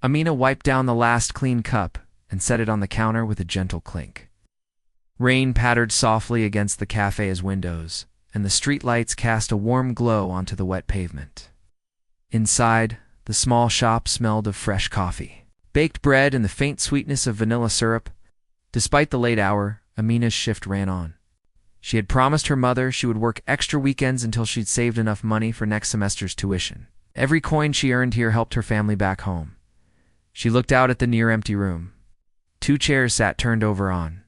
Amina wiped down the last clean cup and set it on the counter with a gentle clink. Rain pattered softly against the cafe's windows, and the streetlights cast a warm glow onto the wet pavement. Inside, the small shop smelled of fresh coffee, baked bread, and the faint sweetness of vanilla syrup. Despite the late hour, Amina's shift ran on. She had promised her mother she would work extra weekends until she'd saved enough money for next semester's tuition. Every coin she earned here helped her family back home. She looked out at the near-empty room. 2 chairs sat turned over on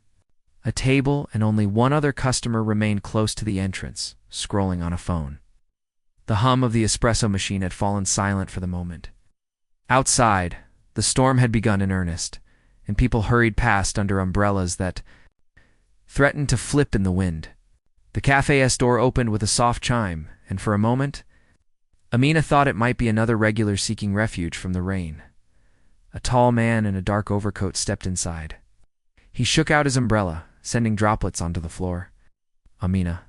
a table, and only one other customer remained close to the entrance, scrolling on a phone. The hum of the espresso machine had fallen silent for the moment. Outside, the storm had begun in earnest, and people hurried past under umbrellas that threatened to flip in the wind. The cafe's door opened with a soft chime, and for a moment, Amina thought it might be another regular seeking refuge from the rain. A tall man in a dark overcoat stepped inside. He shook out his umbrella, sending droplets onto the floor. Amina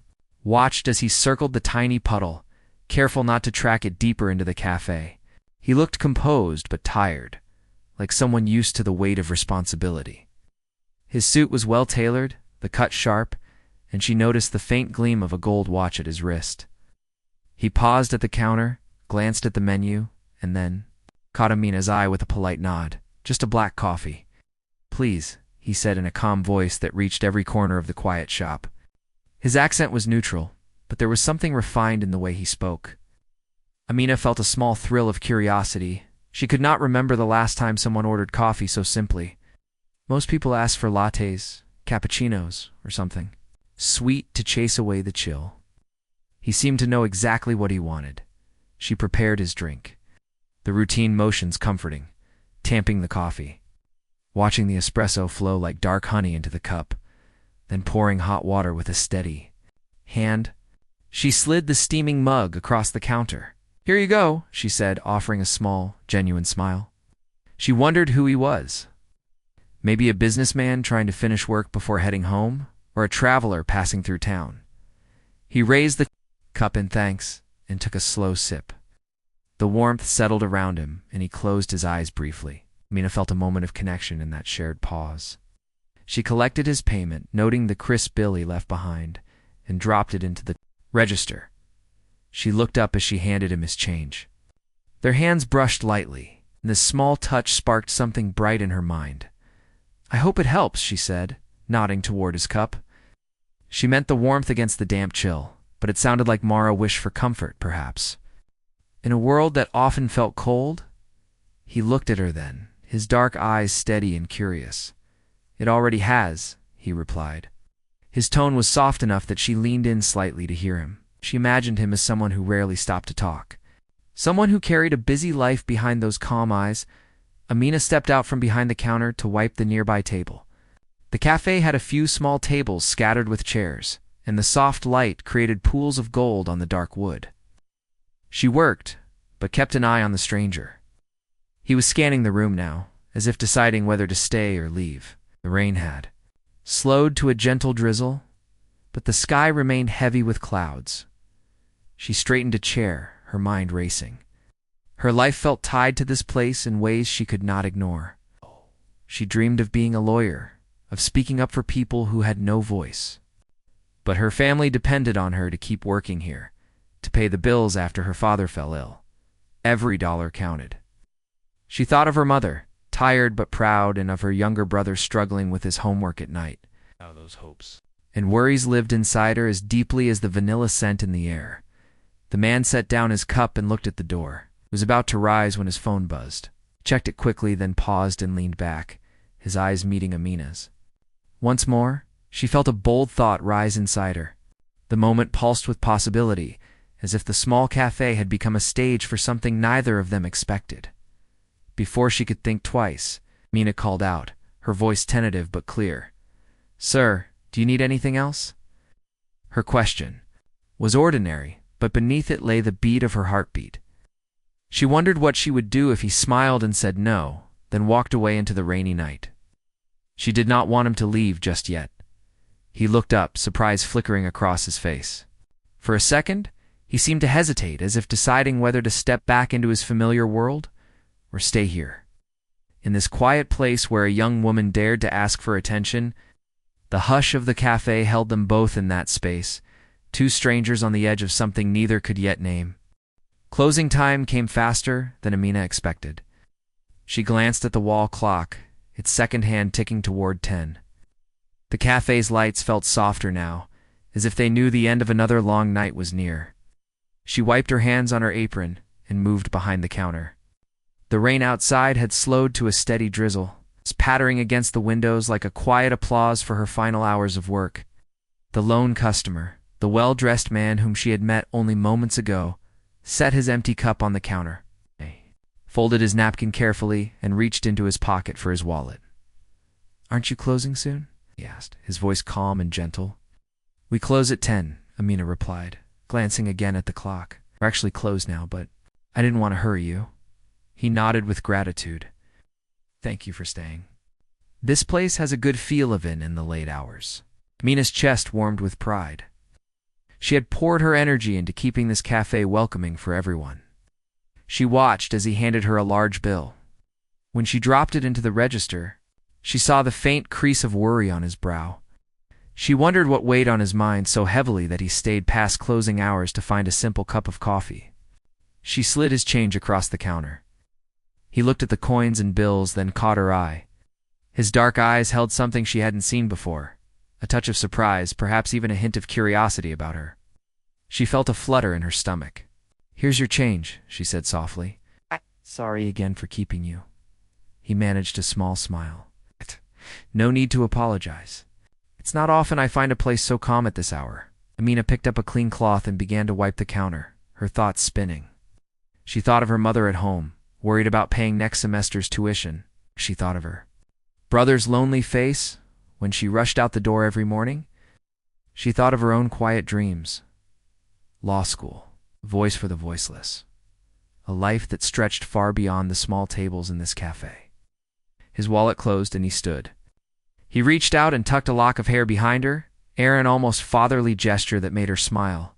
watched as he circled the tiny puddle, careful not to track it deeper into the cafe. He looked composed but tired, like someone used to the weight of responsibility. His suit was well-tailored, the cut sharp, and she noticed the faint gleam of a gold watch at his wrist. He paused at the counter, glanced at the menu, and then caught Amina's eye with a polite nod. "Just a black coffee, please," he said in a calm voice that reached every corner of the quiet shop. His accent was neutral, but there was something refined in the way he spoke. Amina felt a small thrill of curiosity. She could not remember the last time someone ordered coffee so simply. Most people asked for lattes, cappuccinos, or something sweet to chase away the chill. He seemed to know exactly what he wanted. She prepared his drink, the routine motions comforting, tamping the coffee, watching the espresso flow like dark honey into the cup, then pouring hot water with a steady hand. She slid the steaming mug across the counter. "Here you go," she said, offering a small, genuine smile. She wondered who he was. Maybe a businessman trying to finish work before heading home, or a traveler passing through town. He raised the cup in thanks and took a slow sip. The warmth settled around him, and he closed his eyes briefly. Amina felt a moment of connection in that shared pause. She collected his payment, noting the crisp bill he left behind, and dropped it into the register. She looked up as she handed him his change. Their hands brushed lightly, and this small touch sparked something bright in her mind. "I hope it helps," she said, nodding toward his cup. She meant the warmth against the damp chill, but it sounded like Mara wished for comfort, perhaps. In a world that often felt cold? He looked at her then, his dark eyes steady and curious. "It already has," he replied. His tone was soft enough that she leaned in slightly to hear him. She imagined him as someone who rarely stopped to talk, someone who carried a busy life behind those calm eyes. Amina stepped out from behind the counter to wipe the nearby table. The cafe had a few small tables scattered with chairs, and the soft light created pools of gold on the dark wood. She worked, but kept an eye on the stranger. He was scanning the room now, as if deciding whether to stay or leave. The rain had slowed to a gentle drizzle, but the sky remained heavy with clouds. She straightened a chair, her mind racing. Her life felt tied to this place in ways she could not ignore. She dreamed of being a lawyer, of speaking up for people who had no voice. But her family depended on her to keep working here, to pay the bills after her father fell ill. Every dollar counted. She thought of her mother, tired but proud, and of her younger brother struggling with his homework at night. Now those hopes And worries lived inside her as deeply as the vanilla scent in the air. The man set down his cup and looked at the door. He was about to rise when his phone buzzed. He checked it quickly, then paused and leaned back, his eyes meeting Amina's. Once more, she felt a bold thought rise inside her. The moment pulsed with possibility, as if the small cafe had become a stage for something neither of them expected. Before she could think twice, Amina called out, her voice tentative but clear. "Sir, do you need anything else?" Her question was ordinary, but beneath it lay the beat of her heartbeat. She wondered what she would do if he smiled and said no, then walked away into the rainy night. She did not want him to leave just yet. He looked up, surprise flickering across his face. For a second, he seemed to hesitate, as if deciding whether to step back into his familiar world or stay here. In this quiet place where a young woman dared to ask for attention, the hush of the cafe held them both in that space, two strangers on the edge of something neither could yet name. Closing time came faster than Amina expected. She glanced at the wall clock, its second hand ticking toward 10. The cafe's lights felt softer now, as if they knew the end of another long night was near. She wiped her hands on her apron and moved behind the counter. The rain outside had slowed to a steady drizzle, pattering against the windows like a quiet applause for her final hours of work. The lone customer, the well-dressed man whom she had met only moments ago, set his empty cup on the counter, folded his napkin carefully, and reached into his pocket for his wallet. "Aren't you closing soon?" he asked, his voice calm and gentle. "We close at 10, Amina replied, glancing again at the clock. "We're actually closed now, but I didn't want to hurry you." He nodded with gratitude. "Thank you for staying. This place has a good feel of it in the late hours." Amina's chest warmed with pride. She had poured her energy into keeping this cafe welcoming for everyone. She watched as he handed her a large bill. When she dropped it into the register, she saw the faint crease of worry on his brow. She wondered what weighed on his mind so heavily that he stayed past closing hours to find a simple cup of coffee. She slid his change across the counter. He looked at the coins and bills, then caught her eye. His dark eyes held something she hadn't seen before, a touch of surprise, perhaps even a hint of curiosity about her. She felt a flutter in her stomach. "Here's your change," she said softly. "Sorry again for keeping you." He managed a small smile. "No need to apologize. It's not often I find a place so calm at this hour." Amina picked up a clean cloth and began to wipe the counter, her thoughts spinning. She thought of her mother at home, worried about paying next semester's tuition. She thought of her brother's lonely face when she rushed out the door every morning. She thought of her own quiet dreams. Law school, a voice for the voiceless. A life that stretched far beyond the small tables in this cafe. His wallet closed and he stood. He reached out and tucked a lock of hair behind her, an almost fatherly gesture that made her smile.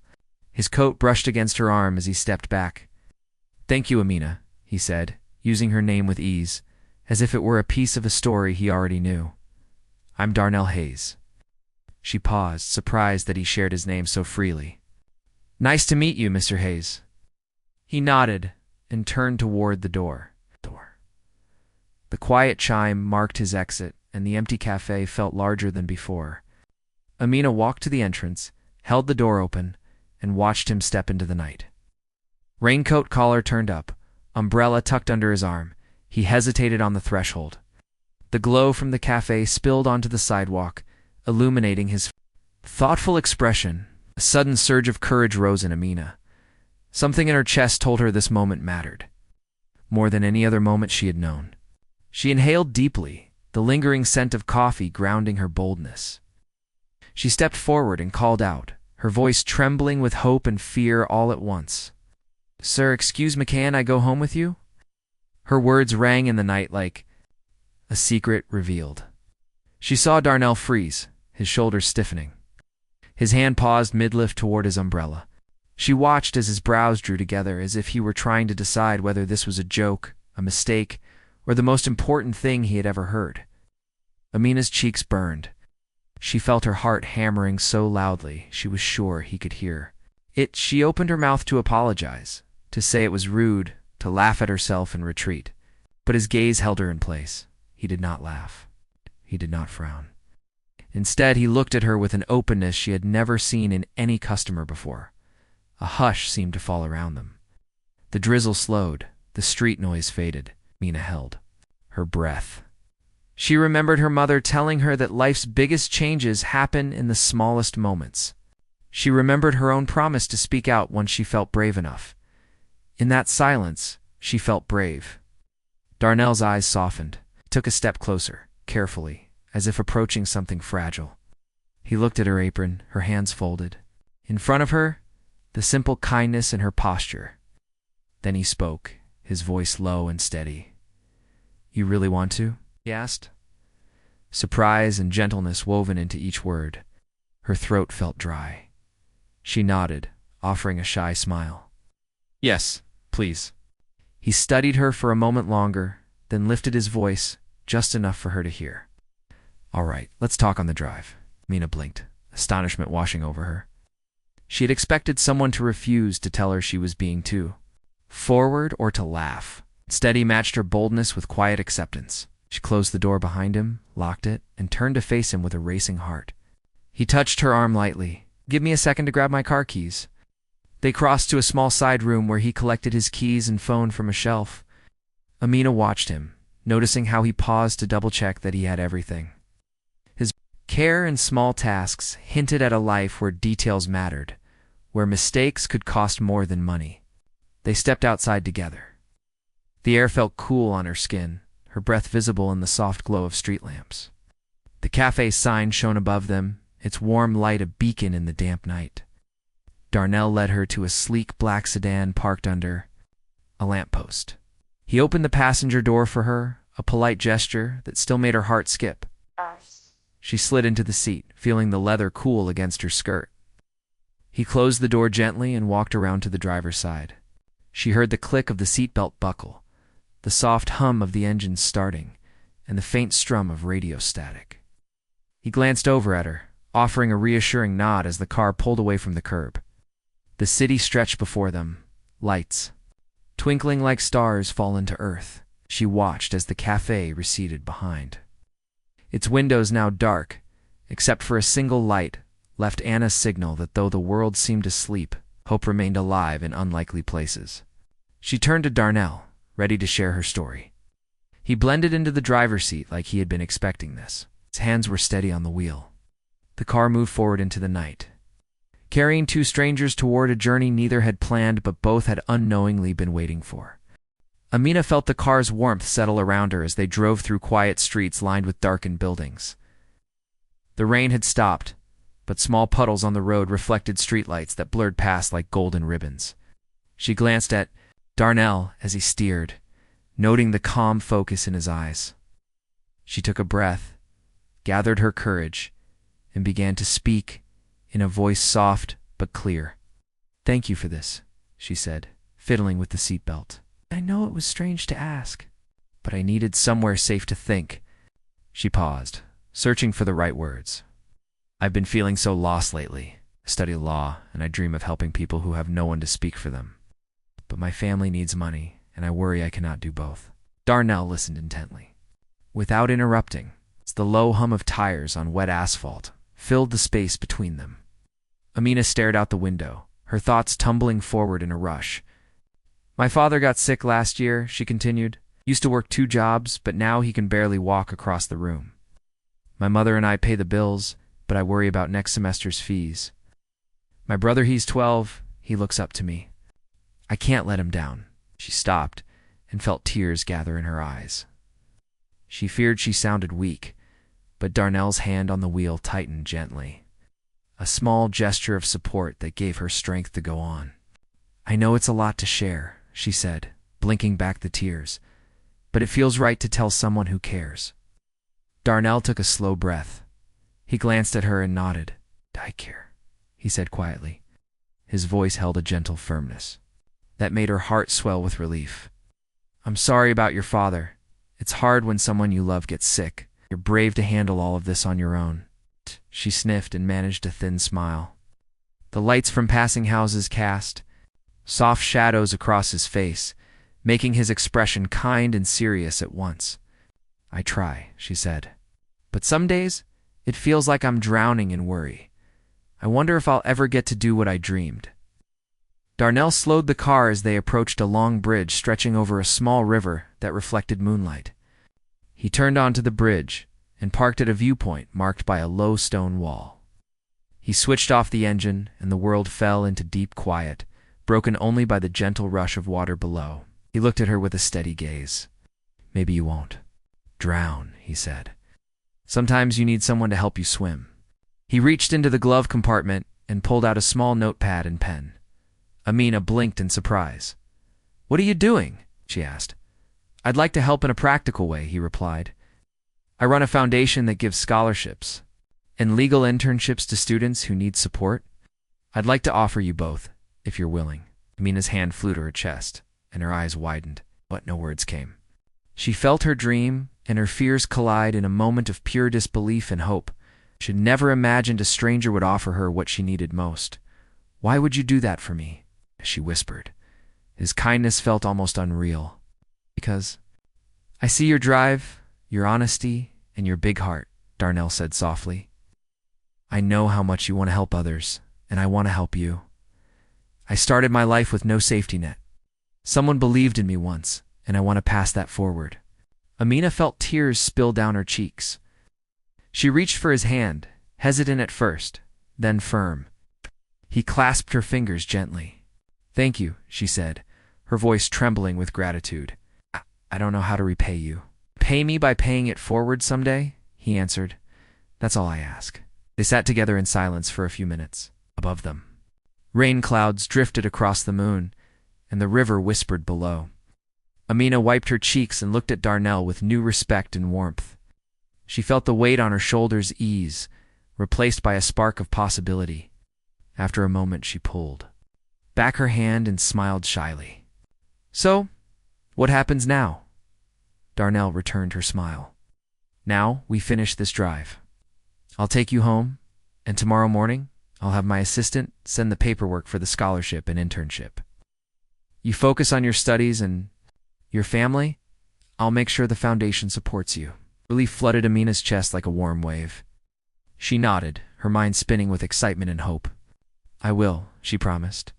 His coat brushed against her arm as he stepped back. "Thank you, Amina," he said, using her name with ease, as if it were a piece of a story he already knew. "I'm Darnell Hayes." She paused, surprised that he shared his name so freely. "Nice to meet you, Mr. Hayes." He nodded and turned toward the door. The quiet chime marked his exit, and the empty cafe felt larger than before. Amina walked to the entrance, held the door open, and watched him step into the night. Raincoat collar turned up, umbrella tucked under his arm. He hesitated on the threshold. The glow from the cafe spilled onto the sidewalk, illuminating his thoughtful expression. A sudden surge of courage rose in Amina. Something in her chest told her this moment mattered, more than any other moment she had known. She inhaled deeply, the lingering scent of coffee grounding her boldness. She stepped forward and called out, her voice trembling with hope and fear all at once. "Sir, excuse me, can I go home with you?" Her words rang in the night like a secret revealed. She saw Darnell freeze, his shoulders stiffening. His hand paused mid-lift toward his umbrella. She watched as his brows drew together, as if he were trying to decide whether this was a joke, a mistake, or the most important thing he had ever heard. Amina's cheeks burned. She felt her heart hammering so loudly she was sure he could hear. She opened her mouth to apologize, to say it was rude, to laugh at herself and retreat. But his gaze held her in place. He did not laugh. He did not frown. Instead, he looked at her with an openness she had never seen in any customer before. A hush seemed to fall around them. The drizzle slowed, the street noise faded. Amina held her breath. She remembered her mother telling her that life's biggest changes happen in the smallest moments. She remembered her own promise to speak out once she felt brave enough. In that silence, she felt brave. Darnell's eyes softened. He took a step closer, carefully, as if approaching something fragile. He looked at her apron, her hands folded. In front of her, the simple kindness in her posture. Then he spoke, his voice low and steady. "You really want to?" he asked. Surprise and gentleness woven into each word. Her throat felt dry. She nodded, offering a shy smile. "Yes, please." He studied her for a moment longer, then lifted his voice just enough for her to hear. "All right, let's talk on the drive." Mina blinked, astonishment washing over her. She had expected someone to refuse to tell her she was being too forward or to laugh. Instead, he matched her boldness with quiet acceptance. She closed the door behind him, locked it, and turned to face him with a racing heart. He touched her arm lightly. "Give me a second to grab my car keys." They crossed to a small side room where he collected his keys and phone from a shelf. Amina watched him, noticing how he paused to double-check that he had everything. His care in small tasks hinted at a life where details mattered, where mistakes could cost more than money. They stepped outside together. The air felt cool on her skin, her breath visible in the soft glow of street lamps. The cafe's sign shone above them, its warm light a beacon in the damp night. Darnell led her to a sleek black sedan parked under a lamppost. He opened the passenger door for her, a polite gesture that still made her heart skip. She slid into the seat, feeling the leather cool against her skirt. He closed the door gently and walked around to the driver's side. She heard the click of the seatbelt buckle, the soft hum of the engine starting, and the faint strum of radio static. He glanced over at her, offering a reassuring nod as the car pulled away from the curb. The city stretched before them, lights twinkling like stars fallen to earth. She watched as the cafe receded behind. Its windows now dark, except for a single light, left Anna's signal that though the world seemed asleep, hope remained alive in unlikely places. She turned to Darnell, ready to share her story. He blended into the driver's seat like he had been expecting this. His hands were steady on the wheel. The car moved forward into the night, carrying two strangers toward a journey neither had planned but both had unknowingly been waiting for. Amina felt the car's warmth settle around her as they drove through quiet streets lined with darkened buildings. The rain had stopped, but small puddles on the road reflected streetlights that blurred past like golden ribbons. She glanced at Darnell as he steered, noting the calm focus in his eyes. She took a breath, gathered her courage, and began to speak in a voice soft but clear. "Thank you for this," she said, fiddling with the seatbelt. "I know it was strange to ask, but I needed somewhere safe to think." She paused, searching for the right words. "I've been feeling so lost lately. I study law, and I dream of helping people who have no one to speak for them. But my family needs money, and I worry I cannot do both." Darnell listened intently. Without interrupting, the low hum of tires on wet asphalt filled the space between them. Amina stared out the window, her thoughts tumbling forward in a rush. "My father got sick last year," she continued. "Used to work 2 jobs, but now he can barely walk across the room. My mother and I pay the bills, but I worry about next semester's fees. My brother, he's 12, he looks up to me. I can't let him down." She stopped and felt tears gather in her eyes. She feared she sounded weak, but Darnell's hand on the wheel tightened gently, a small gesture of support that gave her strength to go on. "I know it's a lot to share," she said, blinking back the tears, "but it feels right to tell someone who cares." Darnell took a slow breath. He glanced at her and nodded. "I care," he said quietly. His voice held a gentle firmness that made her heart swell with relief. "I'm sorry about your father. It's hard when someone you love gets sick. You're brave to handle all of this on your own." She sniffed and managed a thin smile. The lights from passing houses cast soft shadows across his face, making his expression kind and serious at once. "I try," she said. "But some days, it feels like I'm drowning in worry. I wonder if I'll ever get to do what I dreamed." Darnell slowed the car as they approached a long bridge stretching over a small river that reflected moonlight. He turned onto the bridge and parked at a viewpoint marked by a low stone wall. He switched off the engine, and the world fell into deep quiet, broken only by the gentle rush of water below. He looked at her with a steady gaze. "Maybe you won't drown," he said. "Sometimes you need someone to help you swim." He reached into the glove compartment and pulled out a small notepad and pen. Amina blinked in surprise. "What are you doing?" she asked. "I'd like to help in a practical way," he replied. "I run a foundation that gives scholarships and legal internships to students who need support. I'd like to offer you both, if you're willing." Amina's hand flew to her chest, and her eyes widened, but no words came. She felt her dream and her fears collide in a moment of pure disbelief and hope. She had never imagined a stranger would offer her what she needed most. "Why would you do that for me?" she whispered. His kindness felt almost unreal. "Because I see your drive, your honesty, and your big heart," Darnell said softly. "I know how much you want to help others, and I want to help you. I started my life with no safety net. Someone believed in me once, and I want to pass that forward." Amina felt tears spill down her cheeks. She reached for his hand, hesitant at first, then firm. He clasped her fingers gently. "Thank you," she said, her voice trembling with gratitude. I don't know how to repay you." "Pay me by paying it forward someday," he answered. "That's all I ask." They sat together in silence for a few minutes. Above them, rain clouds drifted across the moon, and the river whispered below. Amina wiped her cheeks and looked at Darnell with new respect and warmth. She felt the weight on her shoulders ease, replaced by a spark of possibility. After a moment, she pulled back her hand and smiled shyly. "So, what happens now?" Darnell returned her smile. "Now we finish this drive. I'll take you home, and tomorrow morning I'll have my assistant send the paperwork for the scholarship and internship. You focus on your studies and your family. I'll make sure the foundation supports you." Relief flooded Amina's chest like a warm wave. She nodded, her mind spinning with excitement and hope. "I will," she promised.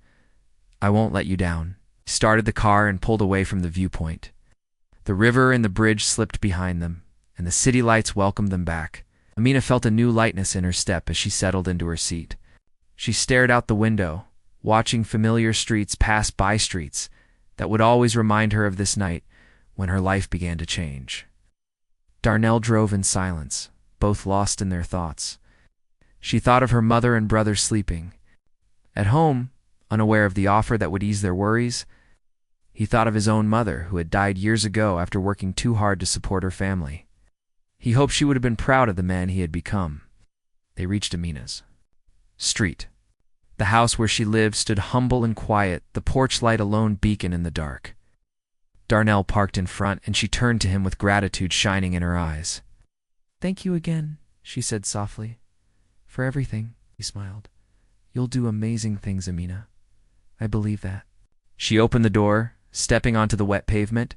"I won't let you down." He started the car and pulled away from the viewpoint. The river and the bridge slipped behind them, and the city lights welcomed them back. Amina felt a new lightness in her step as she settled into her seat. She stared out the window, watching familiar streets pass by streets that would always remind her of this night when her life began to change. Darnell drove in silence, both lost in their thoughts. She thought of her mother and brother sleeping. At home, unaware of the offer that would ease their worries, he thought of his own mother, who had died years ago after working too hard to support her family. He hoped she would have been proud of the man he had become. They reached Amina's street. The house where she lived stood humble and quiet, the porch light a lone beacon in the dark. Darnell parked in front, and she turned to him with gratitude shining in her eyes. "Thank you again," she said softly. "For everything," he smiled. "You'll do amazing things, Amina. I believe that." She opened the door, stepping onto the wet pavement.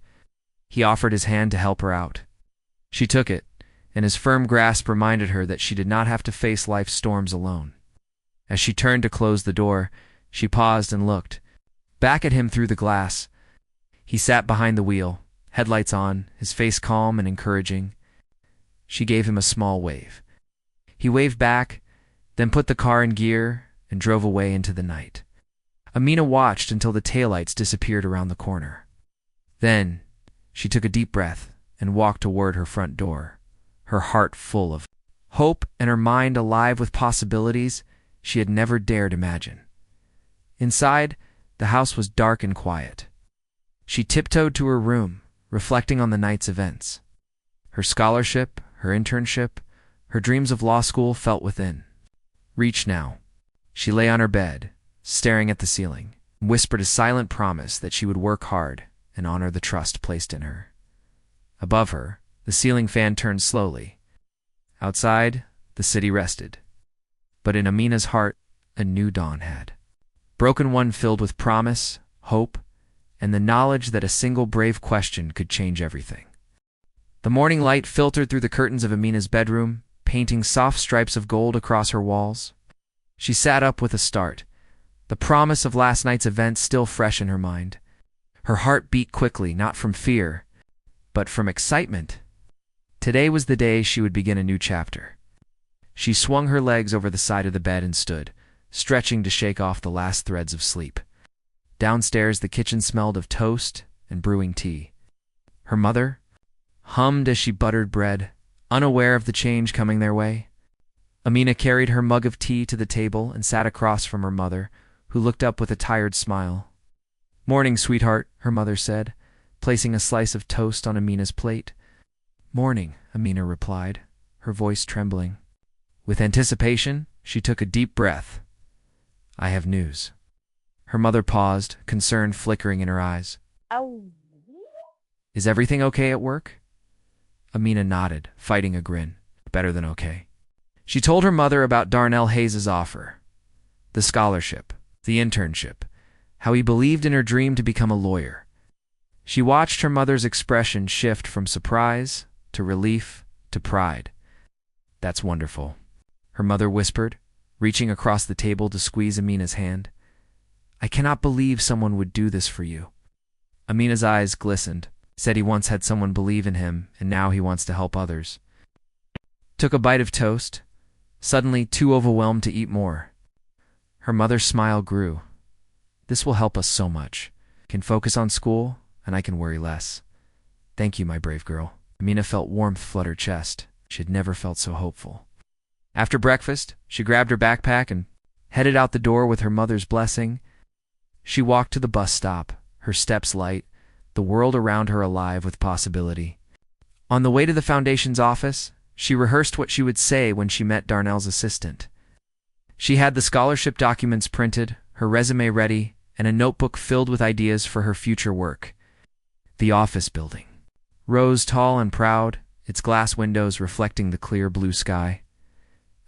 He offered his hand to help her out. She took it, and his firm grasp reminded her that she did not have to face life's storms alone. As she turned to close the door, she paused and looked back at him through the glass. He sat behind the wheel, headlights on, his face calm and encouraging. She gave him a small wave. He waved back, then put the car in gear and drove away into the night. Amina watched until the taillights disappeared around the corner. Then she took a deep breath and walked toward her front door, her heart full of hope and her mind alive with possibilities she had never dared imagine. Inside, the house was dark and quiet. She tiptoed to her room, reflecting on the night's events. Her scholarship, her internship, her dreams of law school felt within reach now. She lay on her bed, staring at the ceiling, and whispered a silent promise that she would work hard and honor the trust placed in her. Above her, the ceiling fan turned slowly. Outside, the city rested. But in Amina's heart, a new dawn had. Broken one filled with promise, hope, and the knowledge that a single brave question could change everything. The morning light filtered through the curtains of Amina's bedroom, painting soft stripes of gold across her walls. She sat up with a start, the promise of last night's events still fresh in her mind. Her heart beat quickly, not from fear, but from excitement. Today was the day she would begin a new chapter. She swung her legs over the side of the bed and stood, stretching to shake off the last threads of sleep. Downstairs, the kitchen smelled of toast and brewing tea. Her mother hummed as she buttered bread, unaware of the change coming their way. Amina carried her mug of tea to the table and sat across from her mother, who looked up with a tired smile. "Morning, sweetheart," her mother said, placing a slice of toast on Amina's plate. "Morning," Amina replied, her voice trembling. With anticipation, she took a deep breath. "I have news." Her mother paused, concern flickering in her eyes. Is everything okay at work? Amina nodded, fighting a grin. Better than okay. She told her mother about Darnell Hayes's offer. The scholarship, the internship, how he believed in her dream to become a lawyer. She watched her mother's expression shift from surprise to relief to pride. That's wonderful, her mother whispered, reaching across the table to squeeze Amina's hand. I cannot believe someone would do this for you. Amina's eyes glistened, said he once had someone believe in him, and now he wants to help others. Took a bite of toast, suddenly too overwhelmed to eat more. Her mother's smile grew. This will help us so much. Can focus on school, and I can worry less. Thank you, my brave girl. Amina felt warmth flood her chest. She had never felt so hopeful. After breakfast, she grabbed her backpack and headed out the door with her mother's blessing. She walked to the bus stop, her steps light, the world around her alive with possibility. On the way to the foundation's office, she rehearsed what she would say when she met Darnell's assistant. She had the scholarship documents printed, her resume ready, and a notebook filled with ideas for her future work. The office building rose tall and proud, its glass windows reflecting the clear blue sky.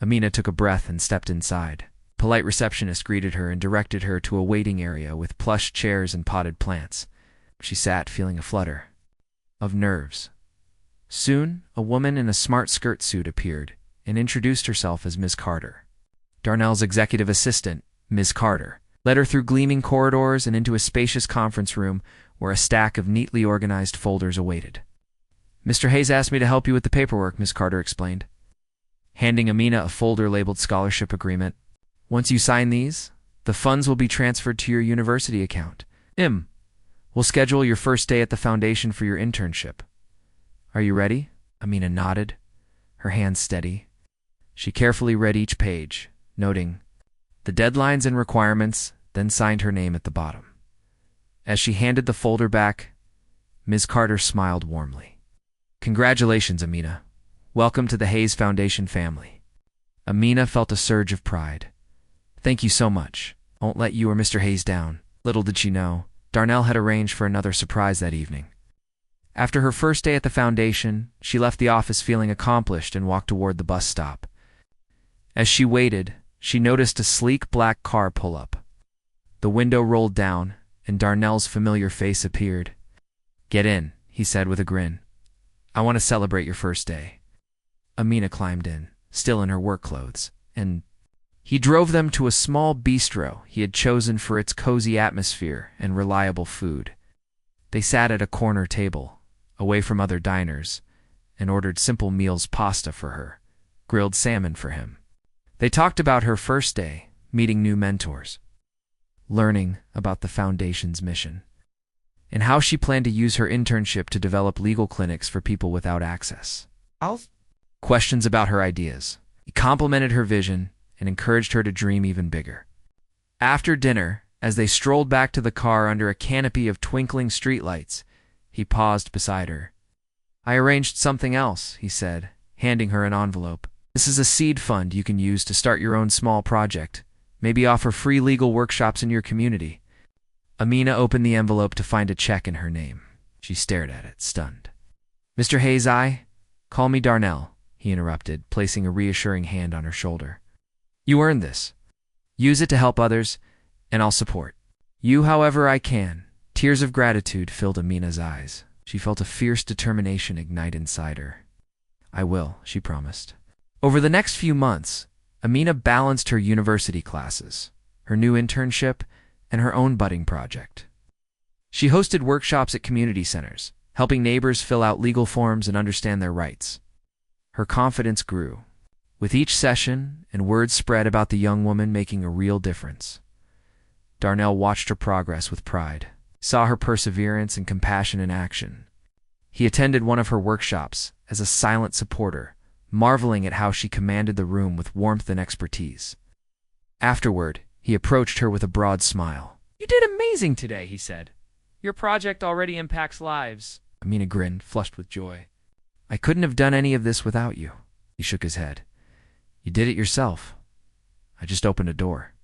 Amina took a breath and stepped inside. A polite receptionist greeted her and directed her to a waiting area with plush chairs and potted plants. She sat feeling a flutter of nerves. Soon, a woman in a smart skirt suit appeared and introduced herself as Ms. Carter. Darnell's executive assistant, Ms. Carter, led her through gleaming corridors and into a spacious conference room where a stack of neatly organized folders awaited. Mr. Hayes asked me to help you with the paperwork, Ms. Carter explained, handing Amina a folder labeled Scholarship Agreement. Once you sign these, the funds will be transferred to your university account. We'll schedule your first day at the foundation for your internship. Are you ready? Amina nodded, her hands steady. She carefully read each page, noting the deadlines and requirements, then signed her name at the bottom. As she handed the folder back, Ms. Carter smiled warmly. Congratulations, Amina. Welcome to the Hayes Foundation family. Amina felt a surge of pride. Thank you so much. I won't let you or Mr. Hayes down. Little did she know, Darnell had arranged for another surprise that evening. After her first day at the foundation, she left the office feeling accomplished and walked toward the bus stop. As she waited, she noticed a sleek black car pull up. The window rolled down, and Darnell's familiar face appeared. Get in, he said with a grin. I want to celebrate your first day. Amina climbed in, still in her work clothes, and he drove them to a small bistro he had chosen for its cozy atmosphere and reliable food. They sat at a corner table, away from other diners, and ordered simple meals: pasta for her, grilled salmon for him. They talked about her first day, meeting new mentors, learning about the foundation's mission, and how she planned to use her internship to develop legal clinics for people without access. Questions about her ideas. He complimented her vision and encouraged her to dream even bigger. After dinner, as they strolled back to the car under a canopy of twinkling streetlights, he paused beside her. I arranged something else, he said, handing her an envelope. This is a seed fund you can use to start your own small project. Maybe offer free legal workshops in your community. Amina opened the envelope to find a check in her name. She stared at it, stunned. Mr. Hayes, call me Darnell, he interrupted, placing a reassuring hand on her shoulder. You earned this. Use it to help others, and I'll support you however I can. Tears of gratitude filled Amina's eyes. She felt a fierce determination ignite inside her. I will, she promised. Over the next few months, Amina balanced her university classes, her new internship, and her own budding project. She hosted workshops at community centers, helping neighbors fill out legal forms and understand their rights. Her confidence grew. With each session, and word spread about the young woman making a real difference. Darnell watched her progress with pride, saw her perseverance and compassion in action. He attended one of her workshops as a silent supporter, marveling at how she commanded the room with warmth and expertise. Afterward, he approached her with a broad smile. You did amazing today, he said. Your project already impacts lives. Amina grinned, flushed with joy. I couldn't have done any of this without you. He shook his head. You did it yourself. I just opened a door.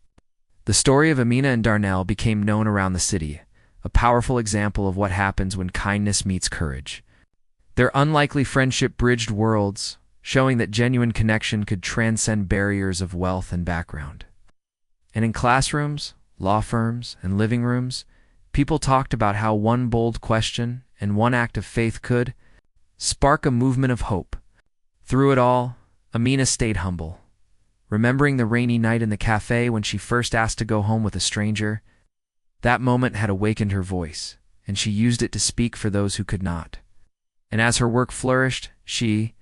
The story of Amina and Darnell became known around the city, a powerful example of what happens when kindness meets courage. Their unlikely friendship bridged worlds, showing that genuine connection could transcend barriers of wealth and background. And in classrooms, law firms, and living rooms, people talked about how one bold question and one act of faith could spark a movement of hope. Through it all, Amina stayed humble. Remembering the rainy night in the cafe when she first asked to go home with a stranger, that moment had awakened her voice, and she used it to speak for those who could not. And as her work flourished, she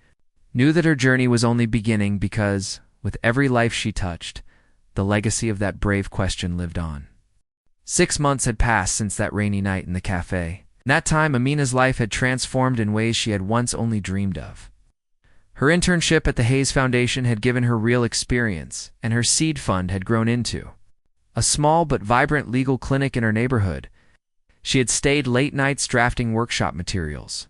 knew that her journey was only beginning because, with every life she touched, the legacy of that brave question lived on. 6 months had passed since that rainy night in the cafe. In that time, Amina's life had transformed in ways she had once only dreamed of. Her internship at the Hayes Foundation had given her real experience, and her seed fund had grown into a small but vibrant legal clinic in her neighborhood. She had stayed late nights drafting workshop materials,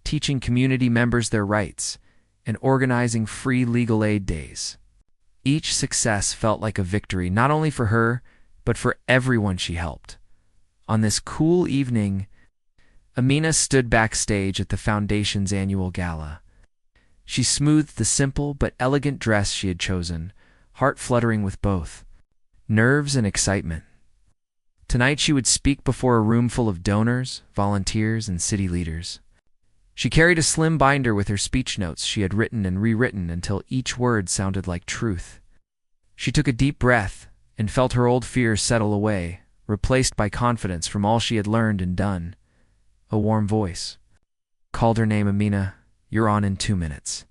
teaching community members their rights, and organizing free legal aid days. Each success felt like a victory, not only for her, but for everyone she helped. On this cool evening, Amina stood backstage at the Foundation's annual gala. She smoothed the simple but elegant dress she had chosen, heart fluttering with both nerves and excitement. Tonight she would speak before a room full of donors, volunteers, and city leaders. She carried a slim binder with her speech notes she had written and rewritten until each word sounded like truth. She took a deep breath and felt her old fears settle away, replaced by confidence from all she had learned and done. A warm voice called her name. "Amina, you're on in 2 minutes."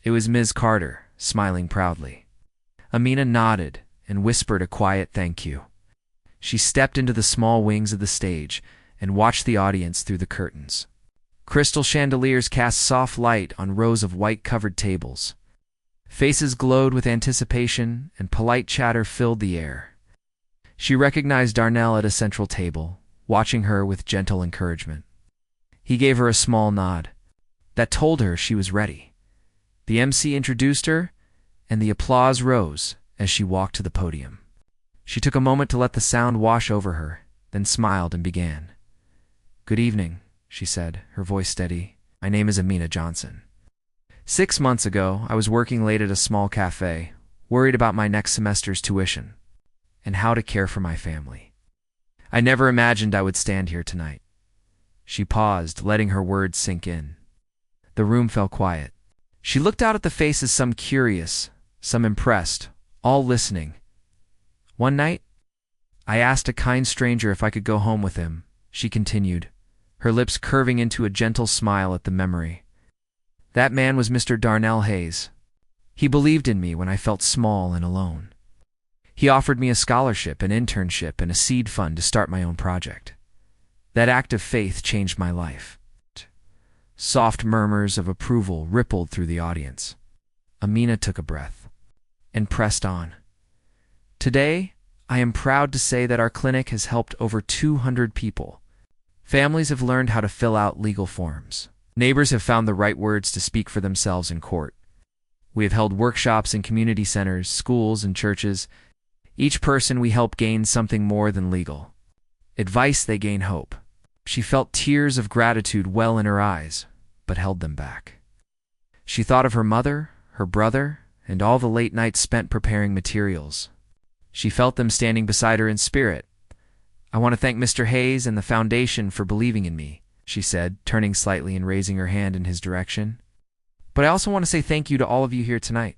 It was Ms. Carter, smiling proudly. Amina nodded and whispered a quiet thank you. She stepped into the small wings of the stage and watched the audience through the curtains. Crystal chandeliers cast soft light on rows of white-covered tables. Faces glowed with anticipation, and polite chatter filled the air. She recognized Darnell at a central table, watching her with gentle encouragement. He gave her a small nod that told her she was ready. The MC introduced her, and the applause rose as she walked to the podium. She took a moment to let the sound wash over her, then smiled and began. "Good evening," she said, her voice steady. "My name is Amina Johnson. 6 months ago, I was working late at a small cafe, worried about my next semester's tuition and how to care for my family. I never imagined I would stand here tonight." She paused, letting her words sink in. The room fell quiet. She looked out at the faces, some curious, some impressed, all listening. "One night, I asked a kind stranger if I could go home with him," she continued, her lips curving into a gentle smile at the memory. "That man was Mr. Darnell Hayes. He believed in me when I felt small and alone. He offered me a scholarship, an internship, and a seed fund to start my own project. That act of faith changed my life." Soft murmurs of approval rippled through the audience. Amina took a breath and pressed on. "Today, I am proud to say that our clinic has helped over 200 people. Families have learned how to fill out legal forms. Neighbors have found the right words to speak for themselves in court. We have held workshops in community centers, schools, and churches. Each person we help gains something more than legal advice. They gain hope." She felt tears of gratitude well in her eyes, but held them back. She thought of her mother, her brother, and all the late nights spent preparing materials. She felt them standing beside her in spirit. "I want to thank Mr. Hayes and the Foundation for believing in me," she said, turning slightly and raising her hand in his direction. "But I also want to say thank you to all of you here tonight.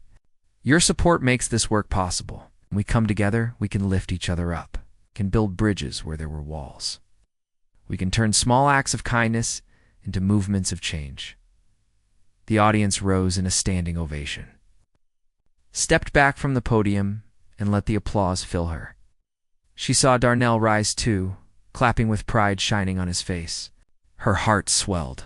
Your support makes this work possible. When we come together, we can lift each other up, can build bridges where there were walls. We can turn small acts of kindness into movements of change." The audience rose in a standing ovation, stepped back from the podium, and let the applause fill her. She saw Darnell rise too, clapping with pride shining on his face. Her heart swelled.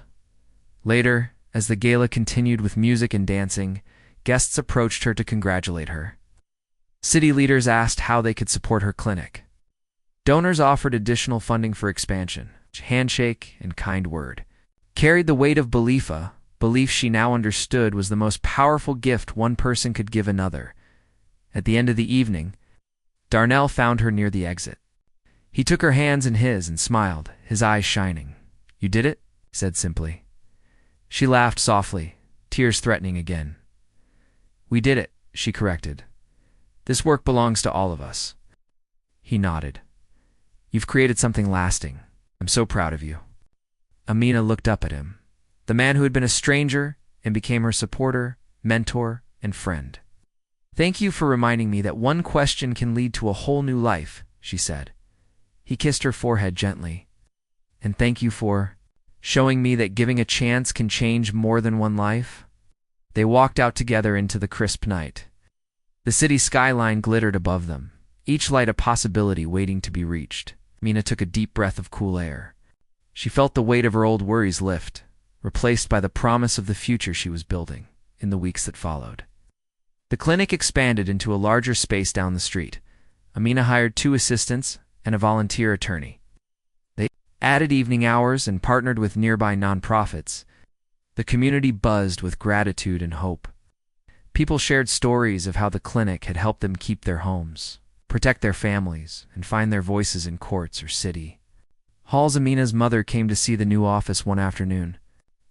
Later, as the gala continued with music and dancing, guests approached her to congratulate her. City leaders asked how they could support her clinic. Donors offered additional funding for expansion. Handshake and kind word carried the weight of belief she now understood was the most powerful gift one person could give another. At the end of the evening, Darnell found her near the exit. He took her hands in his and smiled, his eyes shining. "You did it?" he said simply. She laughed softly, tears threatening again. "We did it," she corrected. "This work belongs to all of us." He nodded. "You've created something lasting. I'm so proud of you." Amina looked up at him, the man who had been a stranger and became her supporter, mentor, and friend. "Thank you for reminding me that one question can lead to a whole new life," she said. He kissed her forehead gently. "And thank you for showing me that giving a chance can change more than one life." They walked out together into the crisp night. The city skyline glittered above them, each light a possibility waiting to be reached. Mina took a deep breath of cool air. She felt the weight of her old worries lift, replaced by the promise of the future she was building in the weeks that followed. The clinic expanded into a larger space down the street. Amina hired 2 assistants and a volunteer attorney. They added evening hours and partnered with nearby nonprofits. The community buzzed with gratitude and hope. People shared stories of how the clinic had helped them keep their homes, protect their families, and find their voices in courts or city. Hall's Amina's mother came to see the new office one afternoon.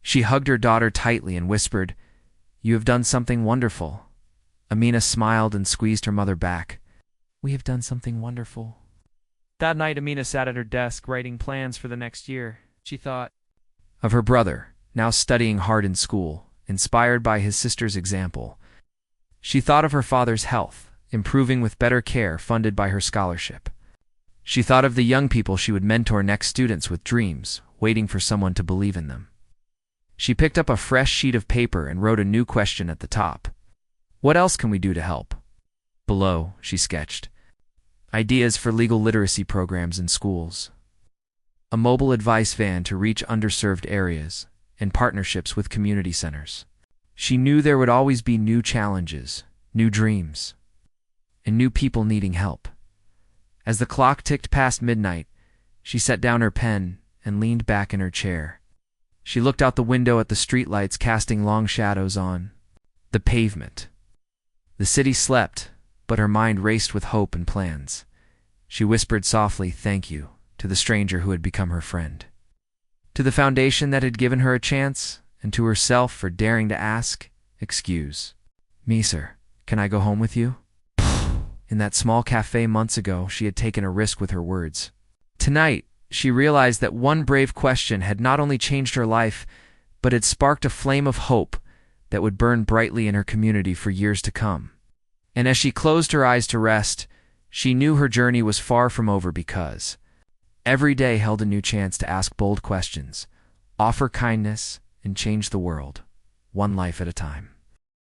She hugged her daughter tightly and whispered, "You have done something wonderful." Amina smiled and squeezed her mother back. "We have done something wonderful." That night, Amina sat at her desk writing plans for the next year. She thought of her brother, now studying hard in school, inspired by his sister's example. She thought of her father's health, improving with better care funded by her scholarship. She thought of the young people she would mentor, next students with dreams, waiting for someone to believe in them. She picked up a fresh sheet of paper and wrote a new question at the top. "What else can we do to help?" Below, she sketched ideas for legal literacy programs in schools, a mobile advice van to reach underserved areas, and partnerships with community centers. She knew there would always be new challenges, new dreams, and new people needing help. As the clock ticked past midnight, she set down her pen and leaned back in her chair. She looked out the window at the streetlights casting long shadows on the pavement. The city slept, but her mind raced with hope and plans. She whispered softly, "Thank you," to the stranger who had become her friend, to the foundation that had given her a chance, and to herself for daring to ask, "Excuse me, sir, can I go home with you?" In that small cafe months ago, she had taken a risk with her words. Tonight, she realized that one brave question had not only changed her life, but had sparked a flame of hope that would burn brightly in her community for years to come. And as she closed her eyes to rest, she knew her journey was far from over, because every day held a new chance to ask bold questions, offer kindness, and change the world, one life at a time.